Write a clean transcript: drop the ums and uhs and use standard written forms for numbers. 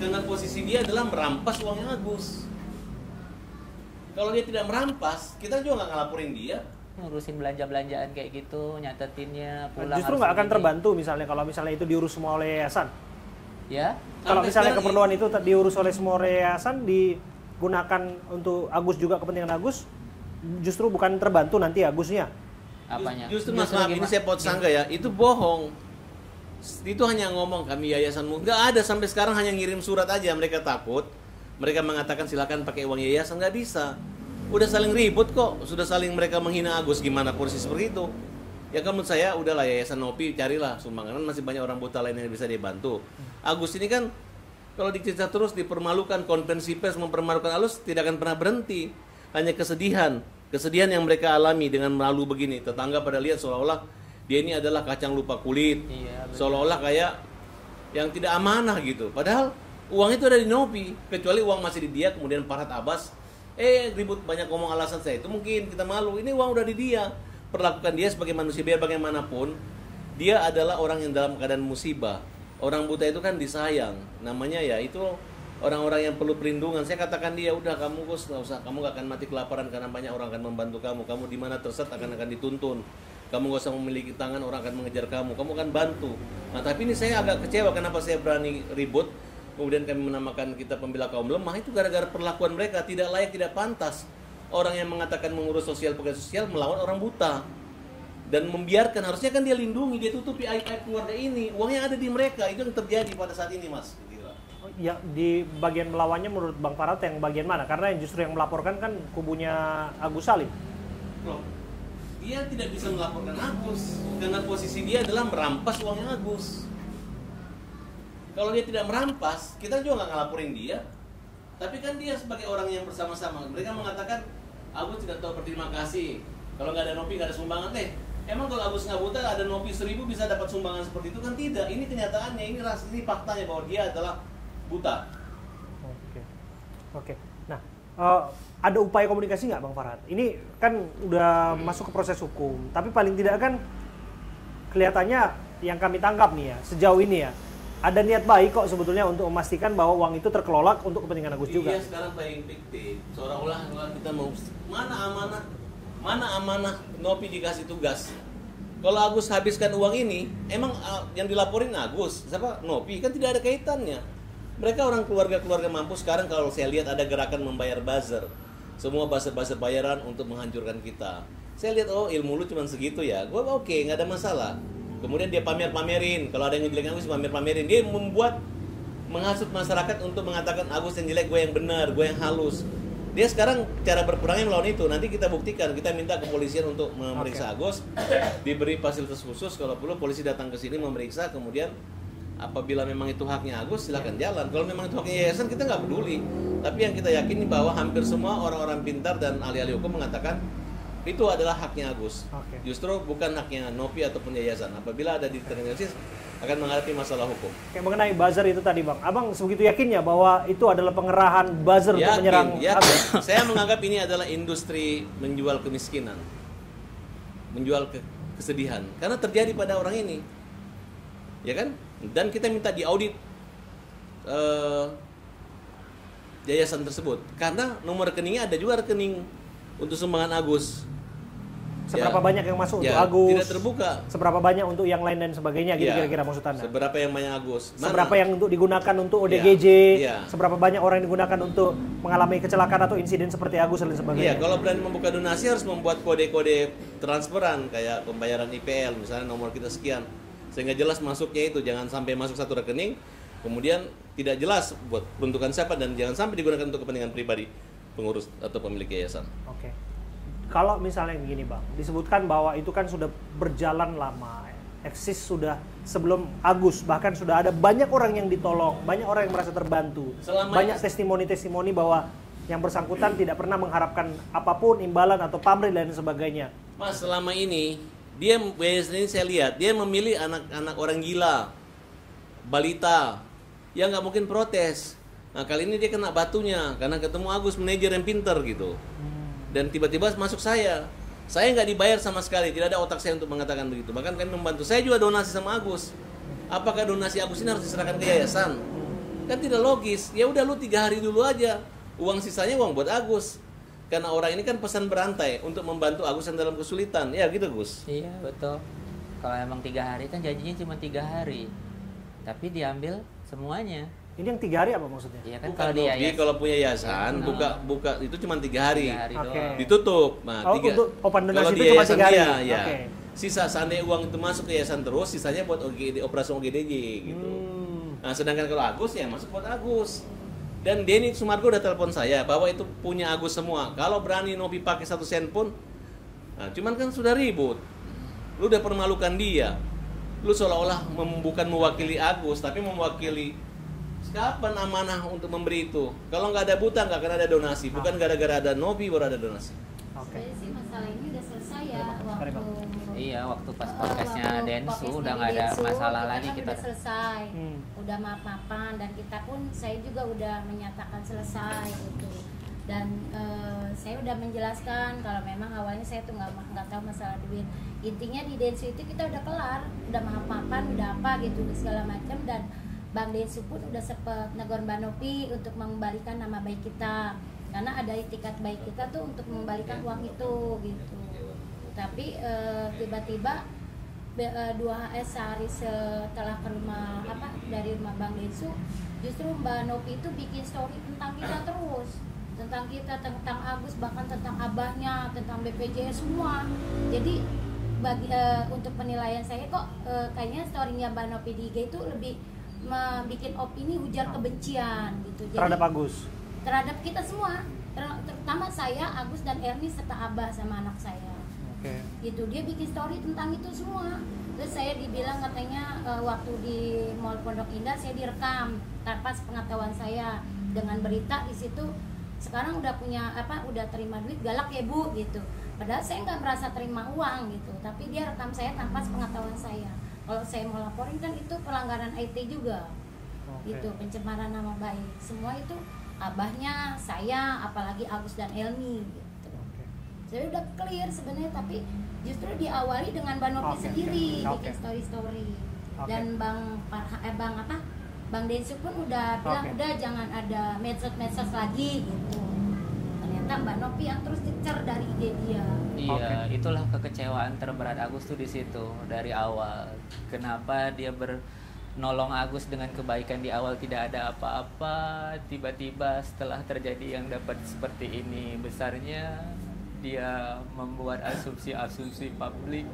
dengan posisi dia adalah merampas uangnya Agus. Kalau dia tidak merampas, kita juga nggak ngelaporin dia. Ngurusin belanja-belanjaan kayak gitu, nyatetinnya, pulang Justru harus nggak akan begini. terbantu misalnya kalau misalnya itu diurus semua oleh yayasan. Ya, Kalau Sampai misalnya sekarang keperluan itu diurus oleh semua yayasan, digunakan untuk Agus juga, kepentingan Agus, justru bukan terbantu nanti Agusnya. apanya? Justru Mas, maaf, ini saya pot sangga ya, itu bohong. Itu hanya ngomong kami yayasanmu. Nggak ada, sampai sekarang hanya ngirim surat aja. Mereka takut. Mereka mengatakan silakan pakai uang yayasan, nggak bisa. Udah saling ribut kok, sudah saling mereka menghina Agus, gimana posisi seperti itu. Ya kan menurut saya udahlah Yayasan Nopi carilah sumbangan, masih banyak orang buta lain yang bisa dibantu. Agus ini kan kalau dicerita terus dipermalukan, konferensi pers mempermalukan Agus tidak akan pernah berhenti. Hanya kesedihan yang mereka alami dengan malu begini. Tetangga pada lihat seolah-olah dia ini adalah kacang lupa kulit. Iya, betul. Seolah-olah kayak yang tidak amanah gitu. Padahal uang itu ada di Nopi, kecuali uang masih di dia, kemudian Farhad Abbas ribut banyak ngomong alasan saya itu mungkin kita malu. Ini uang udah di dia. Perlakukan dia sebagai manusia biar bagaimanapun dia adalah orang yang dalam keadaan musibah. Orang buta itu kan disayang. Namanya ya itu orang-orang yang perlu perlindungan. Saya katakan dia udah kamu Gus nggak usah, kamu gak akan mati kelaparan karena banyak orang akan membantu kamu. Kamu di mana tersesat akan dituntun. Kamu gak usah memiliki tangan, orang akan mengejar kamu. Kamu akan bantu. Nah tapi ini saya agak kecewa kenapa saya berani ribut. Kemudian kami menamakan kita pembela kaum lemah itu gara-gara perlakuan mereka tidak layak, tidak pantas. Orang yang mengatakan mengurus sosial, pegawai sosial melawan orang buta dan membiarkan, harusnya kan dia lindungi, dia tutupi aib-aib keluarga ini. Uangnya ada di mereka, itu yang terjadi pada saat ini, Mas. Ya, di bagian melawannya menurut Bang Farhad yang bagian mana? Karena yang justru yang melaporkan kan kubunya Agus Salim. Loh, dia tidak bisa melaporkan Agus karena posisi dia adalah merampas uangnya Agus. Kalau dia tidak merampas, kita juga nggak ngelaporin dia. Tapi kan dia sebagai orang yang bersama-sama, mereka mengatakan Agus tidak tahu berterima kasih. Kalau nggak ada Nopi nggak ada sumbangan. Emang kalau Agus nggak buta ada Nopi 1000 bisa dapat sumbangan seperti itu kan tidak? Ini kenyataannya, ini faktanya bahwa dia adalah buta. Oke. Nah, ada upaya komunikasi nggak Bang Farhad? Ini kan udah masuk ke proses hukum, tapi paling tidak kan kelihatannya yang kami tangkap nih ya sejauh ini ya. Ada niat baik kok sebetulnya untuk memastikan bahwa uang itu terkelola untuk kepentingan Agus juga. Iya, sekarang playing victim. Seolah-olah kita mau mana amanah Nopi dikasih tugas. Kalau Agus habiskan uang ini, emang yang dilaporin Agus, siapa? Nopi, kan tidak ada kaitannya. Mereka orang keluarga mampu. Sekarang kalau saya lihat ada gerakan membayar buzzer. Semua buzzer bayaran untuk menghancurkan kita. Saya lihat ilmu lu cuma segitu ya. Gue oke, nggak ada masalah. Kemudian dia pamerin, kalau ada yang jelek Agus pamerin. Dia menghasut masyarakat untuk mengatakan Agus yang jelek, gue yang benar, gue yang halus. Dia sekarang cara berperangnya melawan itu. Nanti kita buktikan, kita minta kepolisian untuk memeriksa Agus, diberi fasilitas khusus kalau perlu polisi datang ke sini memeriksa. Kemudian apabila memang itu haknya Agus, silakan jalan. Kalau memang itu haknya yayasan, kita nggak peduli. Tapi yang kita yakini bahwa hampir semua orang-orang pintar dan ahli-ahli hukum mengatakan itu adalah haknya Agus. Justru bukan haknya Nopi ataupun yayasan. Apabila ada diskriminasi akan menghadapi masalah hukum. Mengenai buzzer itu tadi Bang, Abang sebegitu yakinnya bahwa itu adalah pengerahan buzzer untuk menyerang Agus? Saya menganggap ini adalah industri menjual kemiskinan, menjual kesedihan, karena terjadi pada orang ini, ya kan? Dan kita minta diaudit yayasan tersebut, karena nomor rekeningnya ada juga rekening untuk sumbangan Agus. Seberapa banyak yang masuk untuk Agus? Tidak terbuka. Seberapa banyak untuk yang lain dan sebagainya, gitu kira-kira maksud Anda? Seberapa yang banyak Agus? Seberapa yang untuk digunakan untuk ODGJ? Seberapa banyak orang yang digunakan untuk mengalami kecelakaan atau insiden seperti Agus dan sebagainya? Kalau berani membuka donasi harus membuat kode-kode transferan kayak pembayaran IPL, misalnya nomor kita sekian, sehingga jelas masuknya itu. Jangan sampai masuk satu rekening, kemudian tidak jelas buat peruntukan siapa, dan jangan sampai digunakan untuk kepentingan pribadi pengurus atau pemilik yayasan. Oke. Kalau misalnya begini Bang, disebutkan bahwa itu kan sudah berjalan lama, eksis sudah sebelum Agus, bahkan sudah ada banyak orang yang ditolong, banyak orang yang merasa terbantu, banyak testimoni-testimoni bahwa yang bersangkutan tidak pernah mengharapkan apapun, imbalan atau pamrih dan sebagainya. Mas, selama ini dia biasanya saya lihat dia memilih anak-anak orang gila, balita yang nggak mungkin protes. Nah kali ini dia kena batunya karena ketemu Agus, manajer yang pinter gitu. Dan tiba-tiba masuk saya nggak dibayar sama sekali, tidak ada otak saya untuk mengatakan begitu. Bahkan kami membantu, saya juga donasi sama Agus. Apakah donasi Agus ini harus diserahkan ke yayasan? Kan tidak logis. Ya udah lu 3 hari dulu aja. Uang sisanya uang buat Agus. Karena orang ini kan pesan berantai untuk membantu Agus yang dalam kesulitan. Ya gitu, Gus. Iya, betul. Kalau emang 3 hari kan janjinya cuma 3 hari. Tapi diambil semuanya. Ini yang 3 hari apa maksudnya? Iya kan, Bukan, kalau dia Nopi, kalau punya yayasan buka itu cuma 3 hari. 3 hari Oke. doang. Ditutup. Nah, Untuk open donasi kalau itu di cuma yayasan 3 hari. dia, ya. Oke. Sisa seandainya uang itu masuk ke yayasan terus, sisanya buat operasi OGDJ gitu. Nah, sedangkan kalau Agus ya masuk buat Agus. Dan Denny Sumargo udah telepon saya bahwa itu punya Agus semua. Kalau berani Nopi pakai 1 sen pun, nah, cuman kan sudah ribut. Lu udah permalukan dia. Lu seolah-olah bukan mewakili Agus, tapi mewakili kapan amanah untuk memberi itu. Kalau nggak ada buta, nggak akan ada donasi. Bukan gara-gara ada Nopi baru ada donasi. Oke. Sebenarnya sih masalah ini udah selesai ya Mari, Bang. Iya, waktu pas podcastnya waktu Densu podcast udah dari nggak ada Densu, masalah kita lagi kan kita. udah selesai, Hmm. udah maaf-maafan dan kita pun saya juga udah menyatakan selesai gitu. Dan saya udah menjelaskan kalau memang awalnya saya tuh nggak tahu masalah duit. Intinya di Densu itu kita udah kelar, udah maaf-maafan, udah apa gitu segala macam. Dan Bang Densu pun udah sempet negor Mbak Nopi untuk mengembalikan nama baik kita, karena ada itikat baik kita tuh untuk mengembalikan uang itu gitu. Tapi tiba-tiba sehari setelah ke rumah dari rumah Bang Densu, justru Mbak Nopi itu bikin story tentang kita terus, tentang kita, tentang Agus, bahkan tentang abahnya, tentang BPJS semua. Jadi untuk penilaian saya kok kayaknya storynya Mbak Nopi di IG itu lebih bikin opini ujar kebencian gitu. Jadi, Terhadap Agus. terhadap kita semua, terutama saya, Agus dan Erni serta Abah sama anak saya. Oke. Gitu, dia bikin story tentang itu semua. Terus saya dibilang katanya waktu di Mall Pondok Indah saya direkam tanpa sepengetahuan saya dengan berita di situ. Sekarang udah punya udah terima duit, galak ya Bu gitu. Padahal saya nggak merasa terima uang gitu, tapi dia rekam saya tanpa sepengetahuan saya. Kalau saya mau laporin kan itu pelanggaran IT juga. Oke. Gitu, pencemaran nama baik. Semua itu abahnya, saya, apalagi Agus dan Elmi gitu. Oke. Saya udah clear sebenarnya, tapi justru diawali dengan Bang Nopi Oke, sendiri oke. bikin story-story. Oke. Dan Bang Densu pun udah bilang Oke. udah jangan ada medsos lagi gitu. Ternyata Mbak Nopi yang terus dicer dari ide dia. Iya, itulah kekecewaan terberat Agus tuh di situ dari awal. Kenapa dia nolong Agus dengan kebaikan di awal tidak ada apa-apa, tiba-tiba setelah terjadi yang dapat seperti ini besarnya, dia membuat asumsi-asumsi publik